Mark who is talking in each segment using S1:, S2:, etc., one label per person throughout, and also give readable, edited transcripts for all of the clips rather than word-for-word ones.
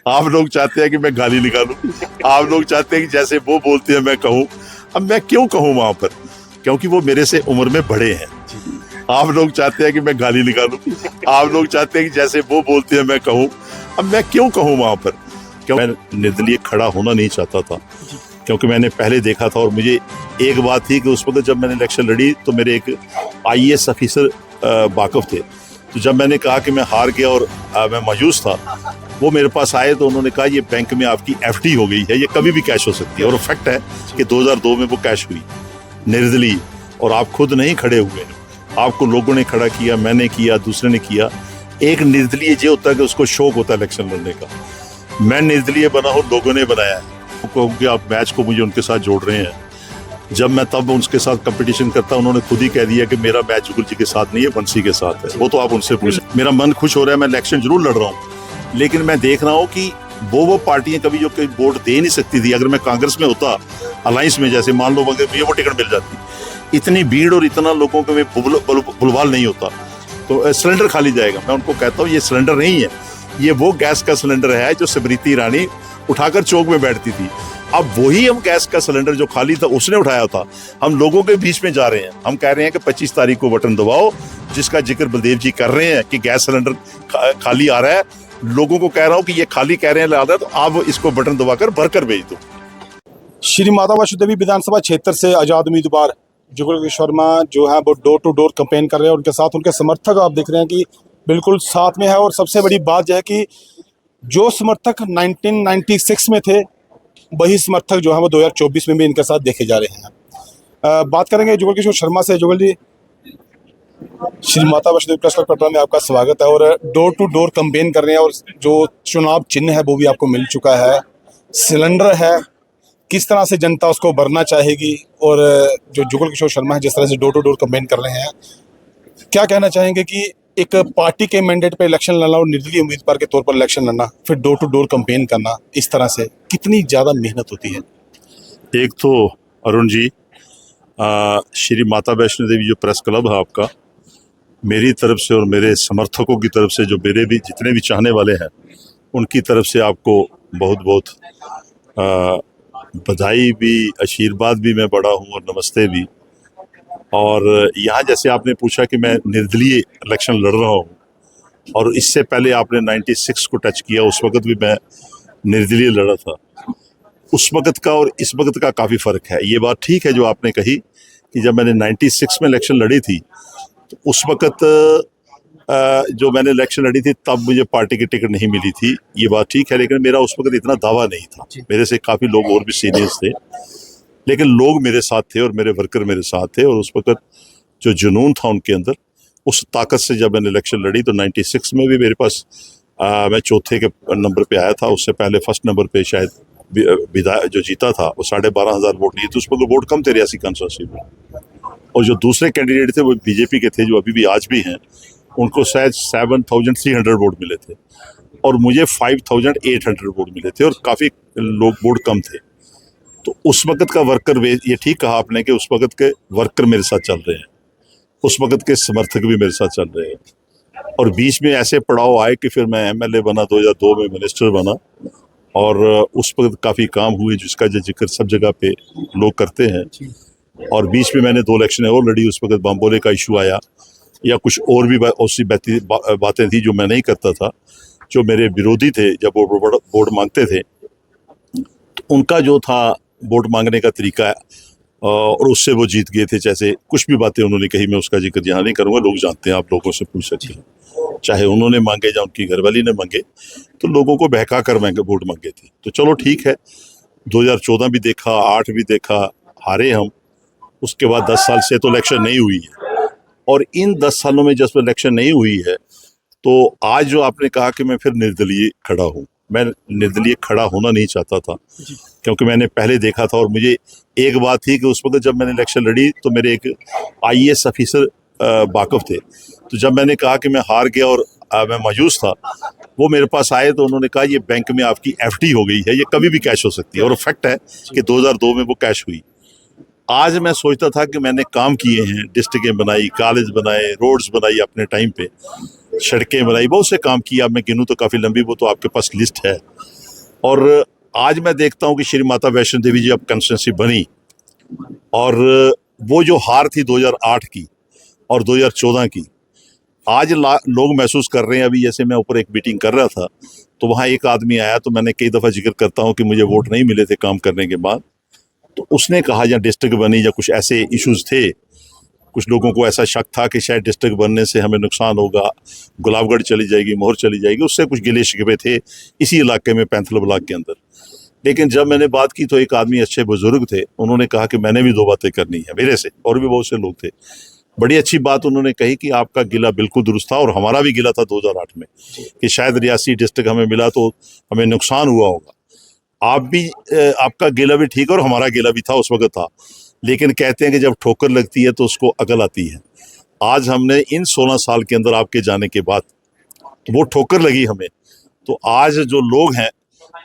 S1: आप लोग चाहते हैं कि मैं गाली निकालूं, आप लोग चाहते हैं कि जैसे वो बोलते हैं मैं कहूं। अब मैं क्यों कहूं वहां पर, क्योंकि वो मेरे से उम्र में बड़े हैं। आप लोग चाहते हैं कि मैं गाली निकालूं, आप लोग चाहते हैं कि जैसे वो बोलते हैं मैं कहूं। अब मैं क्यों कहूं वहां पर, क्यों मैं निर्दलीय खड़ा होना नहीं चाहता था, क्योंकि मैंने पहले देखा था। और मुझे एक बात थी कि उस वक्त जब मैंने इलेक्शन लड़ी तो मेरे एक IAS ऑफिसर वाकफ थे। तो जब मैंने कहा कि मैं हार गया और मैं मायूस था, वो मेरे पास आए तो उन्होंने कहा ये बैंक में आपकी FD हो गई है, ये कभी भी कैश हो सकती है। और फैक्ट है कि 2002 में वो कैश हुई निर्दलीय। और आप खुद नहीं खड़े हुए, आपको लोगों ने खड़ा किया, मैंने किया, दूसरे ने किया। एक निर्दलीय ये होता है कि उसको शौक होता है इलेक्शन लड़ने का। मैं निर्दलीय बना हूँ, लोगों ने बनाया है क्योंकि आप मैच को मुझे उनके साथ जोड़ रहे हैं। जब मैं तब उनके साथ कंपटीशन करता, उन्होंने खुद ही कह दिया कि मेरा मैच जुगल जी के साथ नहीं है, बंसी के साथ है। वो तो आप उनसे पूछें। मेरा मन खुश हो रहा है, मैं इलेक्शन जरूर लड़ रहा हूँ, लेकिन मैं देख रहा हूँ कि वो पार्टियां कभी जो कभी वोट दे नहीं सकती थी। अगर मैं कांग्रेस में होता, अलायंस में, जैसे मान लो मुझे वो टिकट मिल जाती, इतनी भीड़ और इतना लोगों को बुलवाल नहीं होता, तो सिलेंडर खाली जाएगा। मैं उनको कहता हूँ ये सिलेंडर नहीं है, ये वो गैस का सिलेंडर है जो स्मृति ईरानी उठाकर चौक में बैठती थी। अब वही हम गैस का सिलेंडर जो खाली था उसने उठाया था। हम लोगों के बीच में जा रहे हैं, हम कह रहे हैं कि 25 तारीख को बटन दबाओ, जिसका जिक्र बलदेव जी कर रहे हैं कि गैस सिलेंडर खाली आ रहा है। लोगों को कह रहा हूं कि ये खाली कह रहे हैं आ रहा है, तो आप इसको बटन दबाकर भरकर भेज दो।
S2: श्री माता वैष्णो देवी विधानसभा क्षेत्र से आजाद उम्मीदवार जुगल शर्मा जो है वो डोर टू डोर कैंपेन कर रहे हैं। उनके साथ उनके समर्थक आप देख रहे हैं कि बिल्कुल साथ में है। और सबसे बड़ी बात यह है कि जो समर्थक 1996 में थे, वही समर्थक जो है वो 2024 में भी इनके साथ देखे जा रहे हैं। बात करेंगे जुगल किशोर शर्मा से। जुगल जी, श्री माता वैष्णो देवी प्रेस क्लब कटरा में आपका स्वागत है। और डोर टू डोर कैंपेन कर रहे हैं और जो चुनाव चिन्ह है वो भी आपको मिल चुका है, सिलेंडर है। किस तरह से जनता उसको भरना चाहेगी, और जो जुगल किशोर शर्मा है जिस तरह से डोर टू डोर कैंपेन कर रहे हैं, क्या कहना चाहेंगे कि एक पार्टी के मैंडेट पे इलेक्शन लड़ना और निर्दलीय उम्मीदवार के तौर पर इलेक्शन लड़ना, फिर डोर टू डोर कैंपेन करना, इस तरह से कितनी ज़्यादा मेहनत होती है?
S1: एक तो अरुण जी, श्री माता वैष्णो देवी जो प्रेस क्लब है आपका, मेरी तरफ से और मेरे समर्थकों की तरफ से, जो मेरे भी जितने भी चाहने वाले हैं, उनकी तरफ से आपको बहुत बहुत बधाई भी, आशीर्वाद भी। मैं बड़ा हूँ और नमस्ते भी। और यहाँ जैसे आपने पूछा कि मैं निर्दलीय इलेक्शन लड़ रहा हूँ, और इससे पहले आपने 96 को टच किया, उस वक्त भी मैं निर्दलीय लड़ा था। उस वक्त का और इस वक्त का काफ़ी फ़र्क है। ये बात ठीक है जो आपने कही कि जब मैंने 96 में इलेक्शन लड़ी थी, तो उस वक्त जो मैंने इलेक्शन लड़ी थी तब मुझे पार्टी की टिकट नहीं मिली थी, ये बात ठीक है। लेकिन मेरा उस वक्त इतना दावा नहीं था, मेरे से काफ़ी लोग और भी सीनियर्स थे, लेकिन लोग मेरे साथ थे और मेरे वर्कर मेरे साथ थे। और उस वक्त जो जुनून था उनके अंदर, उस ताकत से जब मैंने इलेक्शन लड़ी तो 96 में भी मेरे पास मैं चौथे के नंबर पे आया था। उससे पहले फर्स्ट नंबर पे शायद विधायक जो जीता था वो 12,500 वोट लिए थे। उस वक्त वोट कम थे रियासी कॉन्स्टिट्यूंसी में। और जो दूसरे कैंडिडेट थे वो बीजेपी के थे, जो अभी भी आज भी हैं, उनको शायद 7,300 वोट मिले थे और मुझे 5,800 वोट मिले थे, और काफ़ी लोग वोट कम थे। तो उस वक्त का वर्कर, ये ठीक कहा आपने कि उस वक्त के वर्कर मेरे साथ चल रहे हैं, उस वक्त के समर्थक भी मेरे साथ चल रहे हैं। और बीच में ऐसे पड़ाव आए कि फिर मैं MLA बना, 2002 में मिनिस्टर बना, और उस वक्त काफ़ी काम हुए जिसका जो जिक्र सब जगह पे लोग करते हैं। और बीच में मैंने 2 इलेक्शन और लड़ी। उस वक्त बम्बोले का इशू आया, या कुछ और भी ऐसी बातें थी जो मैं नहीं करता था। जो मेरे विरोधी थे, जब वो वोट मांगते थे, तो उनका जो था वोट मांगने का तरीका, और उससे वो जीत गए थे। जैसे कुछ भी बातें उन्होंने कही, मैं उसका जिक्र यहाँ नहीं करूँगा, लोग जानते हैं, आप लोगों से पूछ सकते हैं। चाहे उन्होंने मांगे या उनकी घरवाली ने मांगे, तो लोगों को बहका कर वोट मांगे थे। तो चलो ठीक है, 2014 भी देखा, 8 भी देखा, हारे हम। उसके बाद 10 साल से तो इलेक्शन नहीं हुई है, और इन 10 सालों में जब इलेक्शन नहीं हुई है, तो आज जो आपने कहा कि मैं फिर निर्दलीय खड़ा हूँ, मैं निर्दलीय खड़ा होना नहीं चाहता था, क्योंकि मैंने पहले देखा था। और मुझे एक बात थी कि उस वक्त जब मैंने इलेक्शन लड़ी तो मेरे एक IAS ऑफिसर वाकफ थे। तो जब मैंने कहा कि मैं हार गया और मैं मायूस था, वो मेरे पास आए तो उन्होंने कहा ये बैंक में आपकी FD हो गई है, ये कभी भी कैश हो सकती है। और फैक्ट है कि 2002 में वो कैश हुई। आज मैं सोचता था कि मैंने काम किए हैं, डिस्ट्रिक्टें बनाई, कॉलेज बनाए, रोड्स बनाई अपने टाइम पे, सड़कें बनाई, बहुत से काम किया। मैं गिनूँ तो काफ़ी लंबी, वो तो आपके पास लिस्ट है। और आज मैं देखता हूँ कि श्री माता वैष्णो देवी जी अब कंस्टिट्यूंसी बनी, और वो जो हार थी 2008 की और 2014 की, आज लोग महसूस कर रहे हैं। अभी जैसे मैं ऊपर एक मीटिंग कर रहा था तो वहाँ एक आदमी आया, तो मैंने कई दफ़ा जिक्र करता हूँ कि मुझे वोट नहीं मिले थे काम करने के बाद, तो उसने कहा या डिस्ट्रिक्ट बनी या कुछ ऐसे इश्यूज थे, कुछ लोगों को ऐसा शक था कि शायद डिस्ट्रिक्ट बनने से हमें नुकसान होगा, गुलाबगढ़ चली जाएगी, मोहर चली जाएगी, उससे कुछ गिले शिकवे थे इसी इलाके में, पैंथल ब्लॉक के अंदर। लेकिन जब मैंने बात की तो एक आदमी, अच्छे बुजुर्ग थे, उन्होंने कहा कि मैंने भी दो बातें करनी है मेरे से, और भी बहुत से लोग थे। बड़ी अच्छी बात उन्होंने कही कि आपका गिला बिल्कुल दुरुस्त था, और हमारा भी गिला था 2008 में कि शायद रियासी डिस्ट्रिक्ट हमें मिला तो हमें नुकसान हुआ होगा। आप भी आपका गिला भी ठीक है और हमारा गिला भी था, उस वक्त था। लेकिन कहते हैं कि जब ठोकर लगती है तो उसको अकल आती है। आज हमने इन 16 साल के अंदर आपके जाने के बाद वो ठोकर लगी हमें, तो आज जो लोग हैं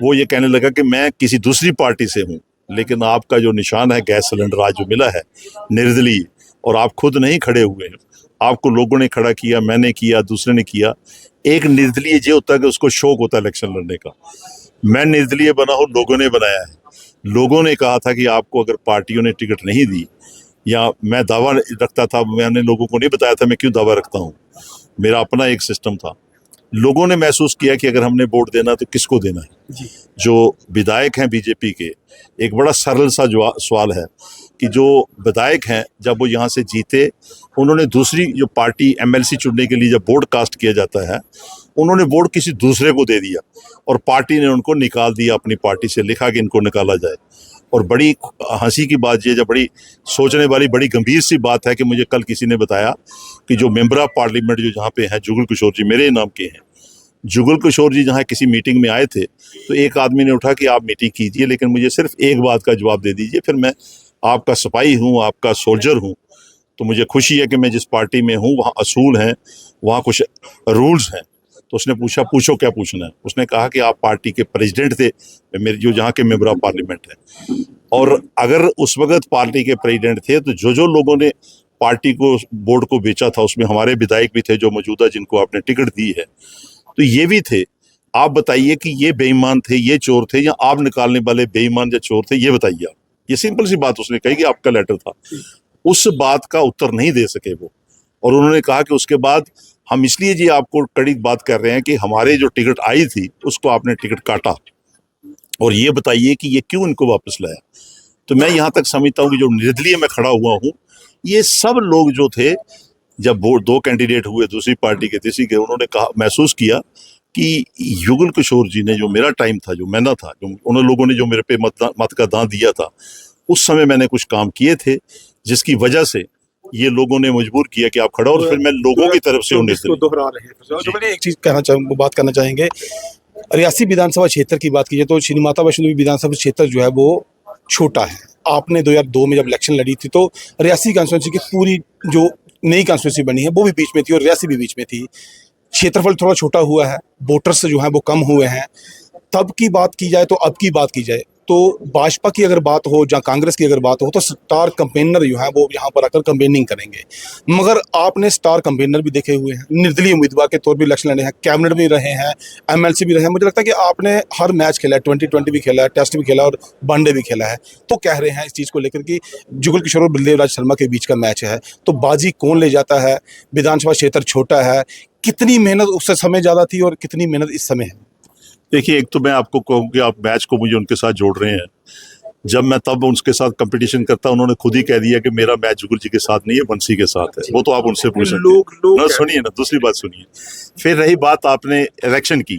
S1: वो ये कहने लगा कि मैं किसी दूसरी पार्टी से हूँ, लेकिन आपका जो निशान है गैस सिलेंडर आज जो मिला है निर्दलीय, और आप खुद नहीं खड़े हुए हैं, आपको लोगों ने खड़ा किया, मैंने किया, दूसरे ने किया। एक निर्दलीय ये होता है कि उसको शौक होता है इलेक्शन लड़ने का। मैं निर्दलीय बना हूँ, लोगों ने बनाया है। लोगों ने कहा था कि आपको अगर पार्टियों ने टिकट नहीं दी, या मैं दावा रखता था, मैंने लोगों को नहीं बताया था मैं क्यों दावा रखता हूँ, मेरा अपना एक सिस्टम था। लोगों ने महसूस किया कि अगर हमने वोट देना तो किसको देना है।
S2: जी।
S1: जो विधायक हैं बीजेपी के, एक बड़ा सरल सा सवाल है कि जो विधायक हैं जब वो यहाँ से जीते, उन्होंने दूसरी जो पार्टी एमएलसी चुनने के लिए जब वोट कास्ट किया जाता है, उन्होंने वोट किसी दूसरे को दे दिया और पार्टी ने उनको निकाल दिया, अपनी पार्टी से लिखा कि इनको निकाला जाए। और बड़ी हंसी की बात ये, जब बड़ी सोचने वाली बड़ी गंभीर सी बात है कि मुझे कल किसी ने बताया कि जो मेंबर ऑफ पार्लियामेंट जो जहाँ पे हैं, जुगल किशोर जी मेरे नाम के हैं, जुगल किशोर जी जहाँ किसी मीटिंग में आए थे, तो एक आदमी ने उठा कि आप मीटिंग कीजिए, लेकिन मुझे सिर्फ एक बात का जवाब दे दीजिए, फिर मैं आपका सिपाही हूँ, आपका सोल्जर हूँ, तो मुझे खुशी है कि मैं जिस पार्टी में हूँ वहाँ असूल हैं, वहाँ कुछ रूल्स हैं। तो उसने पूछा, पूछो क्या पूछना है। उसने कहा कि आप पार्टी के प्रेसिडेंट थे, मेरे जो जहाँ के मेंबर ऑफ पार्लियामेंट है, और अगर उस वक्त पार्टी के प्रेसिडेंट थे तो जो लोगों ने पार्टी को, बोर्ड को बेचा था, उसमें हमारे विधायक भी थे जो मौजूदा, जिनको आपने टिकट दी है, तो ये भी थे। आप बताइए कि ये बेईमान थे, ये चोर थे, या आप निकालने वाले बेईमान या चोर थे, ये बताइए आप। ये सिंपल सी बात उसने कही कि आपका लेटर था। उस बात का उत्तर नहीं दे सके वो, और उन्होंने कहा कि उसके बाद हम इसलिए जी आपको कड़ी बात कर रहे हैं कि हमारे जो टिकट आई थी उसको आपने टिकट काटा, और ये बताइए कि ये क्यों इनको वापस लाया। तो मैं यहाँ तक समझता हूँ कि जो निर्दलीय में खड़ा हुआ हूँ, ये सब लोग जो थे, जब वोट दो कैंडिडेट हुए दूसरी पार्टी के, तीसरी के, उन्होंने कहा, महसूस किया कि युगल किशोर जी ने, जो मेरा टाइम था, जो मैंने था, जो उन लोगों ने जो मेरे पे मत का दांव दिया था, उस समय मैंने कुछ काम किए थे, जिसकी वजह से ये लोगों ने मजबूर किया कि आप खड़ा, और फिर मैं लोगों की तरफ से
S2: इसको दोहरा रहे हैं। तो मैंने एक चीज बात करना चाहेंगे, रियासी विधानसभा क्षेत्र की बात कीजिए तो श्री माता वैष्णो देवी विधानसभा क्षेत्र जो है वो छोटा है। आपने 2002 में जब इलेक्शन लड़ी थी तो रियासी कॉन्स्टिट्यूंसी की पूरी जो नई कॉन्स्टिट्यूंसी बनी है वो भी बीच में थी और रियासी भी बीच में थी। क्षेत्रफल थोड़ा छोटा हुआ है, वोटर्स जो हैं वो कम हुए हैं। तब की बात की जाए तो अब की बात की जाए तो भाजपा की अगर बात हो या कांग्रेस की अगर बात हो तो स्टार कैंपेनर जो है वो यहाँ पर आकर कैंपेनिंग करेंगे, मगर आपने स्टार कैंपेनर भी देखे हुए हैं, निर्दलीय उम्मीदवार के तौर पर इलेक्शन लड़े हैं, कैबिनेट भी रहे हैं, एमएलसी भी रहे हैं। मुझे लगता है कि आपने हर मैच खेला है, 2020 भी खेला है, टेस्ट भी खेला और वनडे भी खेला है। तो कह रहे हैं इस चीज़ को लेकर कि जुगल किशोर और बलदेव राज शर्मा के बीच का मैच है, तो बाजी कौन ले जाता है। विधानसभा क्षेत्र छोटा है, कितनी मेहनत उस समय ज़्यादा थी और कितनी मेहनत इस समय है।
S1: देखिए, एक तो मैं आपको कहूँ कि आप मैच को मुझे उनके साथ जोड़ रहे हैं। जब मैं तब उनके साथ कंपटीशन करता, उन्होंने खुद ही कह दिया कि मेरा मैच जुगल जी के साथ नहीं है, बंसी के साथ है। वो तो आप उनसे पूछ सकते हैं ना। सुनिए ना, दूसरी बात सुनिए। फिर रही बात आपने इलेक्शन की,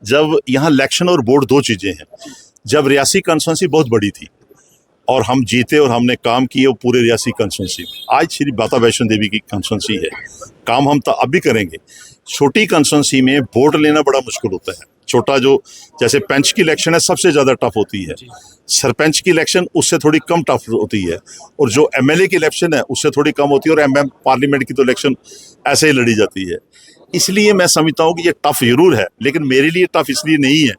S1: जब यहाँ इलेक्शन और वोट दो चीजें हैं। जब रियासी कॉन्स्टिट्यूंसी बहुत बड़ी थी और हम जीते और हमने काम किए वो पूरे रियासी कॉन्स्टिट्यूंसी में, आज श्री माता वैष्णो देवी की कॉन्स्टिट्यूंसी है, काम हम तो अब भी करेंगे। छोटी कॉन्स्टिट्यूंसी में वोट लेना बड़ा मुश्किल होता है। छोटा जो, जैसे पंच की इलेक्शन है सबसे ज्यादा टफ होती है, सरपंच की इलेक्शन उससे थोड़ी कम टफ होती है, और जो एमएलए की इलेक्शन है उससे थोड़ी कम होती है, और एमएम पार्लियामेंट की तो इलेक्शन ऐसे ही लड़ी जाती है। इसलिए मैं समझता हूँ कि ये टफ जरूर है, लेकिन मेरे लिए टफ इसलिए नहीं है,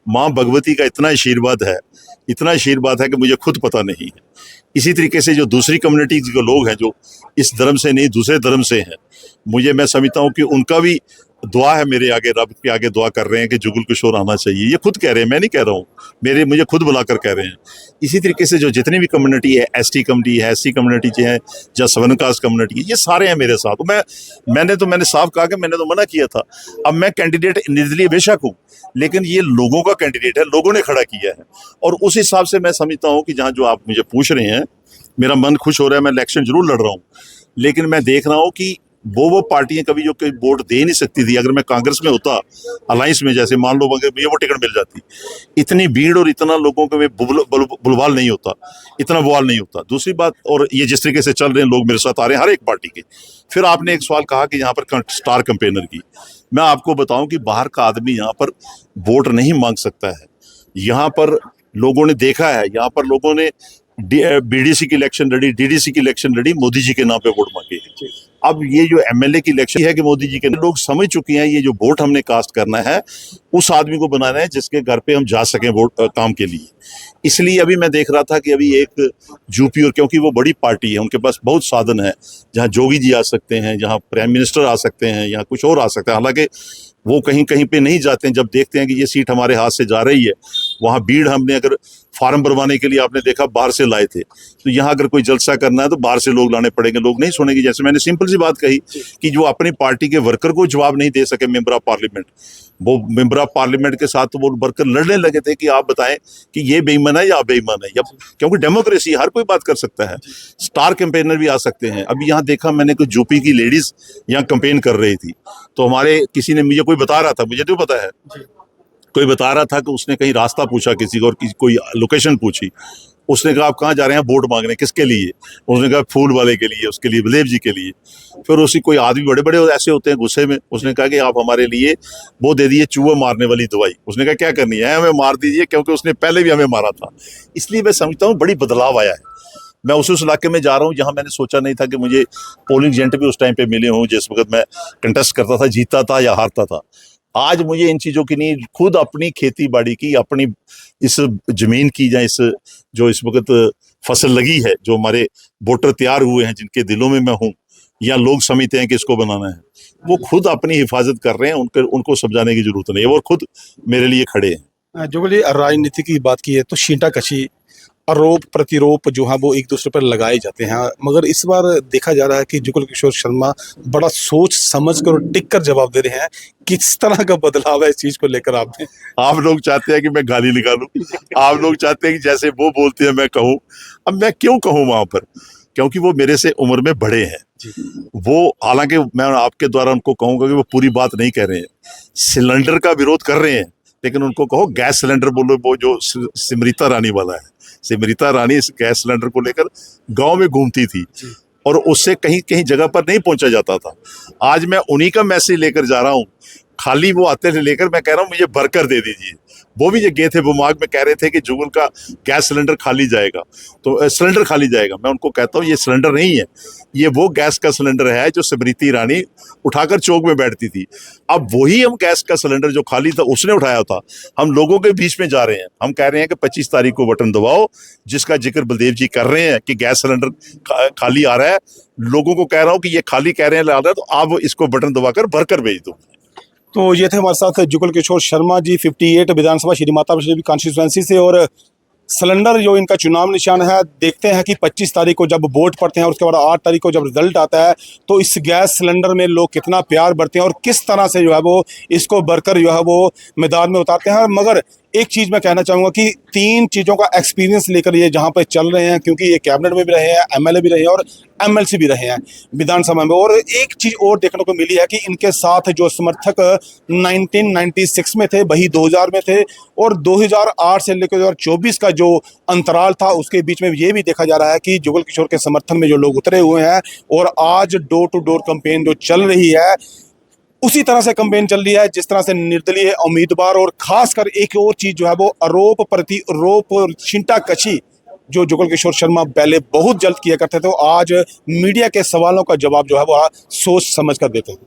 S1: माँ भगवती का इतना आशीर्वाद है, इतना आशीर्वाद है कि मुझे खुद पता नहीं है। इसी तरीके से जो दूसरी कम्युनिटीज के लोग हैं, जो इस धर्म से नहीं दूसरे धर्म से हैं, मैं समझता हूँ कि उनका भी दुआ है मेरे आगे, रब के आगे दुआ कर रहे हैं कि जुगल किशोर आना चाहिए। ये खुद कह रहे हैं, मैं नहीं कह रहा हूँ, मुझे खुद बुलाकर कह रहे हैं। इसी तरीके से जो जितनी भी कम्युनिटी है, एसटी कम्युनिटी है, एससी कम्युनिटी है, या सेवन कास्ट कम्युनिटी है, ये सारे हैं मेरे साथ। मैंने साफ कहा कि मैंने तो मना किया था। अब मैं कैंडिडेट निर्दलीय बेशक हूँ, लेकिन ये लोगों का कैंडिडेट है, लोगों ने खड़ा किया है। और उस हिसाब से मैं समझता हूँ कि जहाँ जो आप मुझे पूछ रहे हैं, मेरा मन खुश हो रहा है। मैं इलेक्शन जरूर लड़ रहा हूँ, लेकिन मैं देख रहा हूँ कि वो पार्टियां कभी जो कोई वोट दे नहीं सकती थी, अगर मैं कांग्रेस में होता, अलायंस में, जैसे मान लो अगर मुझे वो टिकट मिल जाती, इतनी भीड़ और इतना लोगों के में बुलवाल नहीं होता, इतना बवाल नहीं होता। दूसरी बात, और ये जिस तरीके से चल रहे हैं, लोग मेरे साथ आ रहे हैं हर एक पार्टी के। फिर आपने एक सवाल कहा कि यहाँ पर स्टार कैंपेनर की, मैं आपको बताऊं कि बाहर का आदमी यहाँ पर वोट नहीं मांग सकता है। यहाँ पर लोगों ने देखा है, यहाँ पर लोगों ने बीडीसी की इलेक्शन लड़ी, डीडीसी की इलेक्शन लड़ी, मोदी जी के नाम पे वोट मांगे। अब ये जो एमएलए की इलेक्शन है कि मोदी जी के, लोग समझ चुके हैं ये जो वोट हमने कास्ट करना है उस आदमी को बनाना है जिसके घर पे हम जा सकें वोट काम के लिए। इसलिए अभी मैं देख रहा था कि अभी एक यूपी, और क्योंकि वो बड़ी पार्टी है, उनके पास बहुत साधन है, जहां जोगी जी आ सकते हैं, जहां प्राइम मिनिस्टर आ सकते हैं, यहाँ कुछ और आ सकते हैं। हालांकि वो कहीं कहीं पे नहीं जाते हैं। जब देखते हैं कि ये सीट हमारे हाथ से जा रही है, वहां भीड़, हमने अगर फार्म भरवाने के लिए आपने देखा बाहर से लाए थे, तो यहाँ अगर कोई जलसा करना है तो बाहर से लोग लाने पड़ेंगे, लोग नहीं सुनेंगे। जैसे मैंने सिंपल सी बात कही कि जो अपनी पार्टी के वर्कर को जवाब नहीं दे सके मेंबर ऑफ पार्लियामेंट, वो मेंबर ऑफ पार्लियामेंट के साथ तो वो वर्कर लड़ने लगे थे कि आप बताएं कि ये बेईमान है या आप बेईमान है, या क्योंकि डेमोक्रेसी, हर कोई बात कर सकता है। स्टार कैंपेनर भी आ सकते हैं। अभी यहाँ देखा मैंने कि यूपी की लेडीज यहाँ कैंपेन कर रही थी, तो हमारे किसी ने, मुझे कोई बता रहा था, मुझे तो पता है, कोई बता रहा था कि उसने कहीं रास्ता पूछा किसी को, और कोई लोकेशन पूछी, उसने कहा आप कहाँ जा रहे हैं वोट मांगने, किसके लिए? उसने कहा फूल वाले के लिए, उसके लिए, बलदेव जी के लिए। फिर उसी कोई आदमी, बड़े बड़े ऐसे होते हैं गुस्से में, उसने कहा कि आप हमारे लिए वो दे दिए चूहे मारने वाली दवाई। उसने कहा क्या करनी है, हमें मार दीजिए, क्योंकि उसने पहले भी हमें मारा था। इसलिए मैं समझता हूँ बड़ी बदलाव आया है। मैं उस इलाके में जा रहा हूँ जहाँ मैंने सोचा नहीं था कि मुझे पोलिंग एजेंट भी उस टाइम पे मिले हों, जिस वक्त मैं कंटेस्ट करता था, जीतता था या हारता था। आज मुझे इन चीजों की नहीं, खुद अपनी खेती बाड़ी की, अपनी इस जमीन की, या इस जो इस वक्त फसल लगी है, जो हमारे वोटर तैयार हुए हैं, जिनके दिलों में मैं हूँ, या लोग समझते हैं कि इसको बनाना है, वो खुद अपनी हिफाजत कर रहे हैं। उनको समझाने की जरूरत नहीं है, वो खुद मेरे लिए खड़े हैं।
S2: जो बोलिए राजनीति की बात की है तो छींटाकशी, आरोप प्रतिरोप जो है वो एक दूसरे पर लगाए जाते हैं, मगर इस बार देखा जा रहा है कि जुगल किशोर शर्मा बड़ा सोच समझ कर और टिक कर जवाब दे रहे हैं। किस तरह का बदलाव है इस चीज को लेकर आपने?
S1: आप लोग चाहते हैं कि मैं गाली निकालूं, आप लोग चाहते हैं कि जैसे वो बोलते हैं मैं कहूं। अब मैं क्यों कहूं वहां पर, क्योंकि वो मेरे से उम्र में बड़े हैं। वो, हालांकि मैं आपके द्वारा उनको कहूंगा कि वो पूरी बात नहीं कह रहे हैं, सिलेंडर का विरोध कर रहे हैं, लेकिन उनको कहो गैस सिलेंडर बोलो, वो जो स्मृति ईरानी वाला है। स्मृति ईरानी इस गैस सिलेंडर को लेकर गांव में घूमती थी, और उससे कहीं कहीं जगह पर नहीं पहुंचा जाता था। आज मैं उन्हीं का मैसेज लेकर जा रहा हूं, खाली वो आते थे लेकर, मैं कह रहा हूं मुझे भरकर दे दीजिए। वो भी जो गए थे बुमाग में, कह रहे थे कि जुगल का गैस सिलेंडर खाली जाएगा, तो सिलेंडर खाली जाएगा। मैं उनको कहता हूँ ये सिलेंडर नहीं है, ये वो गैस का सिलेंडर है जो स्मृति ईरानी उठाकर चौक में बैठती थी। अब वही हम गैस का सिलेंडर जो खाली था उसने उठाया था, हम लोगों के बीच में जा रहे हैं। हम कह रहे हैं कि 25 तारीख को बटन दबाओ, जिसका जिक्र बलदेव जी कर रहे हैं कि गैस सिलेंडर खाली आ रहा है। लोगों को कह रहा हूँ कि ये खाली कह रहे हैं, तो आप इसको बटन दबाकर भरकर भेज दो।
S2: तो ये थे हमारे साथ जुगल किशोर शर्मा जी, 58 विधानसभा श्री माता वैष्णो देवी कॉन्स्टिट्यूएंसी से। और सिलेंडर जो इनका चुनाव निशान है, देखते हैं कि 25 तारीख को जब वोट पड़ते हैं और उसके बाद 8 तारीख को जब रिजल्ट आता है, तो इस गैस सिलेंडर में लोग कितना प्यार बढ़ते हैं और किस तरह से जो है वो इसको भरकर जो है वो मैदान में उतारते हैं। मगर एक चीज़ मैं कहना चाहूँगा कि 3 चीज़ों का एक्सपीरियंस लेकर ये जहाँ पर चल रहे हैं, क्योंकि ये कैबिनेट में भी रहे हैं, एमएलए भी रहे हैं और एमएलसी भी रहे हैं विधानसभा में। और एक चीज़ और देखने को मिली है कि इनके साथ जो समर्थक 1996 में थे, वही 2000 में थे, और 2008 से लेकर 2024 का जो अंतराल था उसके बीच में ये भी देखा जा रहा है कि जुगल किशोर के समर्थन में जो लोग उतरे हुए हैं। और आज डोर टू डोर कैंपेन जो चल रही है, उसी तरह से कैंपेन चल रही है जिस तरह से निर्दलीय उम्मीदवार, और खासकर एक और चीज जो है वो आरोप प्रतिरोप और छींटाकशी जो जुगल किशोर शर्मा पहले बहुत जल्द किया करते थे, तो आज मीडिया के सवालों का जवाब जो है वो सोच समझ कर देते हैं।